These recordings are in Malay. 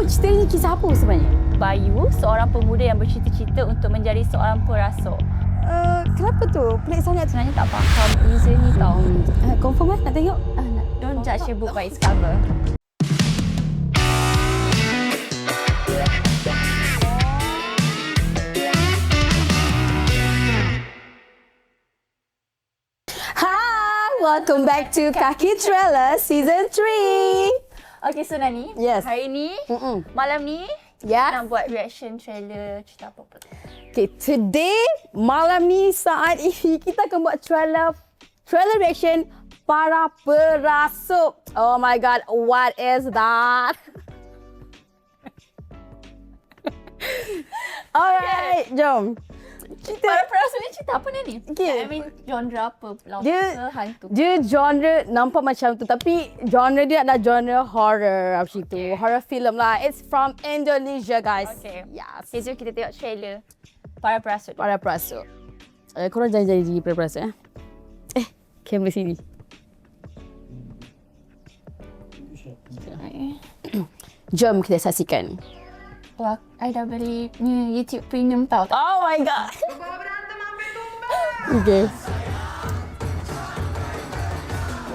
cerita ni kisah apa sebenarnya? Bayu, seorang pemuda yang bercita-cita untuk menjadi seorang perasuk. Kenapa tu? Pelik sangat. Sebenarnya tak faham teaser ni tau. Confirm nak tengok? Don't judge a book by its cover. Hi, welcome back to Kaki Trailer Season 3. Okay, so Nani. Yes. Hari ni, malam ni, Yes. nak buat reaction trailer cerita apa-apa. Okay, today, malam ni, saat ini, kita akan buat trailer reaction para perasuk. Oh my god, what is that? Alright, jom. Para perasuk ni cerita apa Nani? Okay. I mean, genre apa? Lawan Dia- ke hantu? Dia genre nampak macam tu, tapi genre dia adalah genre horror macam tu. Horror film lah. It's from Indonesia, guys. Okay. Yes. Okay, jom kita tengok trailer para perasuk. Para perasuk. Korang jangan jadi para perasuk kamera sini. Jom kita saksikan. Wah, I dah beli ni YouTube Premium tau. Oh my god. Okay.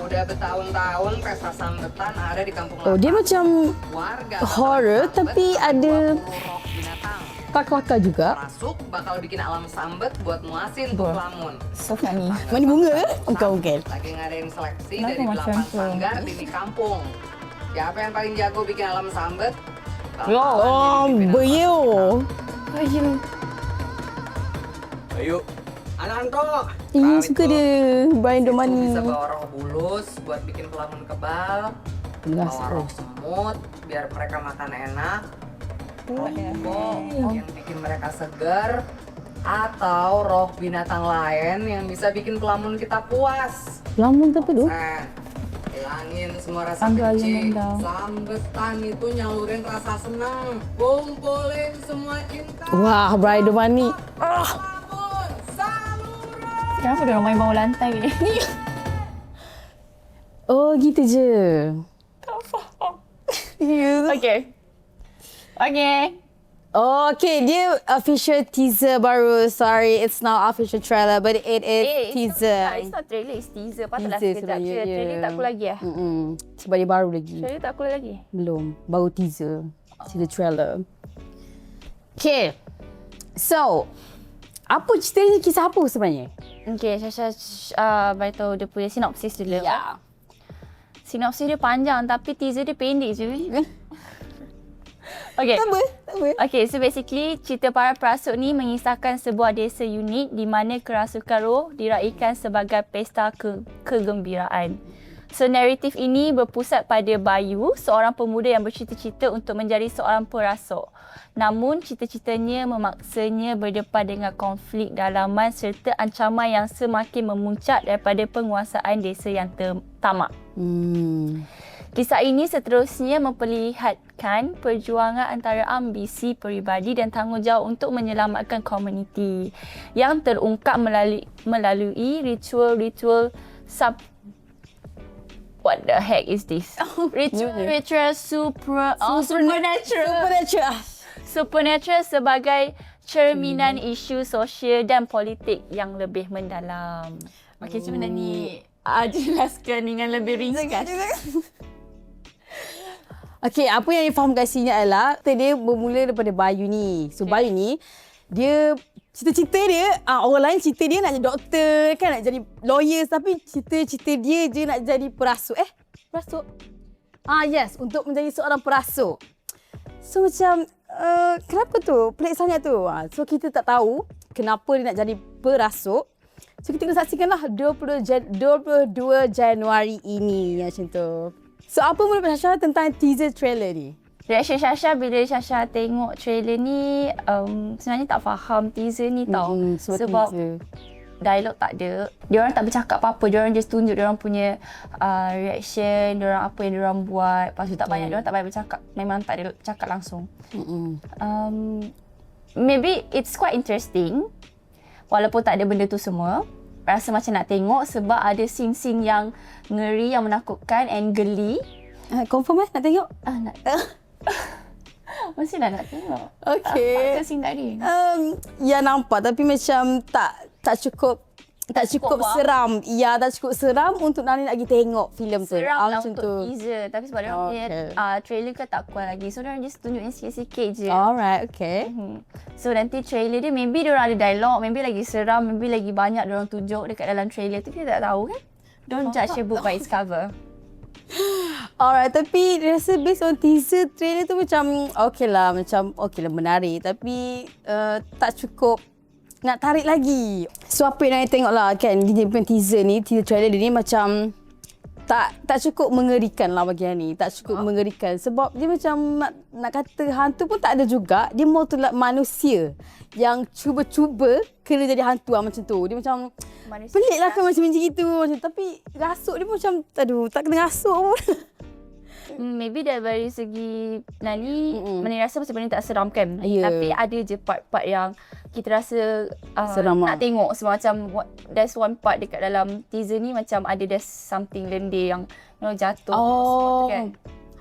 Udah bertahun-tahun pesta sambutan ada di kampung Oh, dia macam warga horror tapi ada roh binatang. kelakar juga. Masuk bakal bikin alam sambet buat muasin tuh lamun. So funny. Mana bunga ke? Bukan. Lagi ngadain seleksi Kenapa dari macam 8 tu? sanggar di kampung. Siapa yang paling jago bikin alam sambet? Oh, beliau. Ayo. Ananto. Iya, suka dia. Brian Domani. Bisa bawa roh bulus buat bikin pelamun kebal. Gas. Bawa roh semut biar mereka makan enak. Roh embok yang bikin mereka segar. Atau roh binatang lain yang bisa bikin pelamun kita puas. Lamun apa tu? Hilangin semua rasa Angga benci. Yunendang. Sambetan itu nyalurin rasa senang. Kumpulin semua cinta. Wah, Brian Domani. Pelamun, saluran. Kenapa dia orang main bawah lantai ni? Oh, gitu je. Tak faham. Ya. Okay. Okay. Oh, okay, dia official teaser baru. Sorry, it's not official trailer, but it is teaser. It's not trailer, it's teaser. Patutlah Teaser sekejap je. sebenarnya, Trailer ya. tak keluar lagi Sebab dia baru lagi. Trailer tak keluar lagi? Belum, baru teaser. Teaser trailer. Okay, so apa cerita ni, kisah apa sebenarnya? Okay, Syasha beritahu dia punya sinopsis dulu. Ya. Sinopsis dia panjang tapi teaser dia pendek je. Okay. Tak apa. Okay, so basically cerita para perasuk ni mengisahkan sebuah desa unik di mana kerasukan roh diraikan sebagai pesta kegembiraan. So naratif ini berpusat pada Bayu, seorang pemuda yang bercita-cita untuk menjadi seorang perasuk. Namun cita-citanya memaksanya berdepan dengan konflik dalaman serta ancaman yang semakin memuncak daripada penguasaan desa yang tamak. Kisah ini seterusnya memperlihatkan perjuangan antara ambisi peribadi dan tanggungjawab untuk menyelamatkan komuniti yang terungkap melalui ritual What the heck is this? Ritual supernatural sebagai cerminan isu sosial dan politik yang lebih mendalam. Okey, macam mana ni? Jelaskan dengan lebih ringkas. Okay, apa yang saya faham kat sini adalah dia bermula daripada Bayu ni. So Bayu ni, dia cita-cita dia, orang lain cita dia nak jadi doktor, kan nak jadi lawyer, tapi cita-cita dia je nak jadi perasuk. Perasuk? Yes, untuk menjadi seorang perasuk. So macam, kenapa tu? Pelik sangat tu. So kita tak tahu kenapa dia nak jadi perasuk. So kita kena saksikanlah 22 Januari ini, macam tu. So apa menurut Syasha tentang teaser trailer ni? Reaction Syasha bila Syasha tengok trailer ni, sebenarnya tak faham teaser ni tau. Sebab teaser. dialog tak ada. Diorang tak bercakap apa-apa. Diorang just tunjuk diorang punya reaction, diorang apa yang diorang buat. Lepas tu tak banyak, diorang tak banyak bercakap. Memang tak ada cakap langsung. Maybe it's quite interesting. Walaupun tak ada benda tu semua. Rasa macam nak tengok sebab ada scene-scene yang ngeri, yang menakutkan and geli. Confirm nak tengok? Nak. Masih lah nak tengok. Okay. Nampak ke sindari? Ya nampak tapi macam tak cukup cukup wah. seram. Ya, tak cukup seram untuk Nani nak pergi tengok filem tu. Seram lah macam untuk teaser. Tapi sebab dia punya trailer kan tak kuat lagi. So, dia just tunjukin sikit-sikit je. Alright, okay. So, nanti trailer dia maybe dia orang ada dialog, maybe lagi seram, maybe lagi banyak dia orang tunjuk dekat dalam trailer tu. Kita tak tahu kan? Don't judge a book by its cover. Alright, tapi rasa based on teaser trailer tu macam okay lah menarik. Tapi tak cukup nak tarik lagi. So apa yang Nani tengok lah kan, dia punya teaser trailer dia ni macam tak cukup mengerikan lah bagi Nani. Tak cukup mengerikan sebab dia macam nak kata hantu pun tak ada juga. Dia more to like manusia yang cuba-cuba kena jadi hantu lah macam tu. Dia macam Manusia pelik lah kan macam gitu. Tapi rasuk dia pun macam aduh tak kena rasuk pun. Maybe dari segi Nani, Nani rasa macam benda ni tak seram kan? Ya. Tapi ada je part-part yang kita rasa Seram nak lah. tengok. Sebab macam there's one part dekat dalam teaser ni macam ada there's something lendir yang jatuh. Semua tu kan.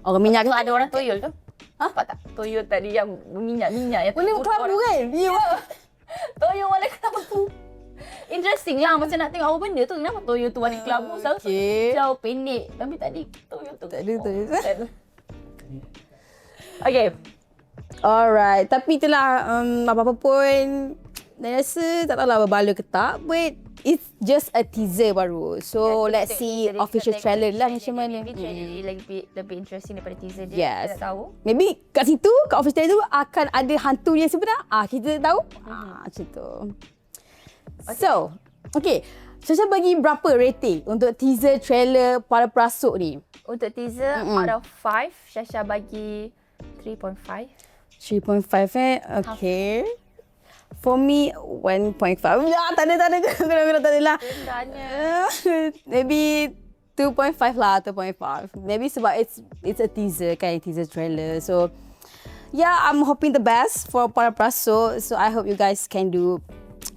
Orang minyak Tu ada orang toyol tu. Nampak tak? Toyol tadi yang minyak-minyak yang boleh kelabu kan? Ya. Toyol warna kelabu. Interesting lah macam nak tengok apa benda tu. Kenapa toyol tu warna kelabu? Okay. Jauh pendek. Tapi tadi toyol tu. Tak ada tu. Okay. Alright, tapi itulah apa-apa pun saya rasa tak tahulah berbaloi ke tak, but it's just a teaser baru. So let's see official trailer lah macam mana. Maybe trailer dia lebih interesting daripada teaser dia. Yes. Kita tak tahu. Maybe kat situ, kat official trailer tu akan ada hantu yang sebenar. Kita tahu. Macam tu. So, okay. Syasha bagi berapa rating untuk teaser trailer Para Prasuk ni? Untuk teaser out of 5, Syasha bagi 3.5. 3.5 Okay. For me, 1.5. Ya, tak ada. Kena tak ada lah. Rendahnya. Maybe 2.5 lah, 2.5. Maybe sebab it's a teaser kan, teaser trailer. So, yeah, I'm hoping the best for Para Prasuk. So, I hope you guys can do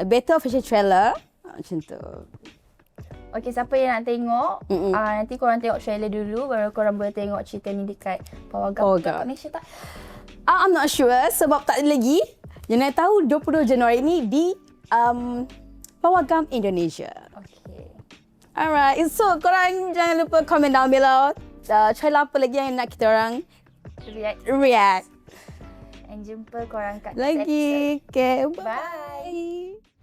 a better official trailer. Macam tu. Okay, siapa yang nak tengok, nanti korang tengok trailer dulu, baru korang boleh tengok cerita ni dekat Pawagam. Kat Malaysia tak? I'm not sure sebab tak ada lagi. Yang nak tahu 22 Januari ni di Pawagam, Indonesia. Okay. Alright, so korang jangan lupa komen down below. Trailer apa lagi yang nak kita orang react. And jumpa korang kat Lagi. Okay, Bye. bye.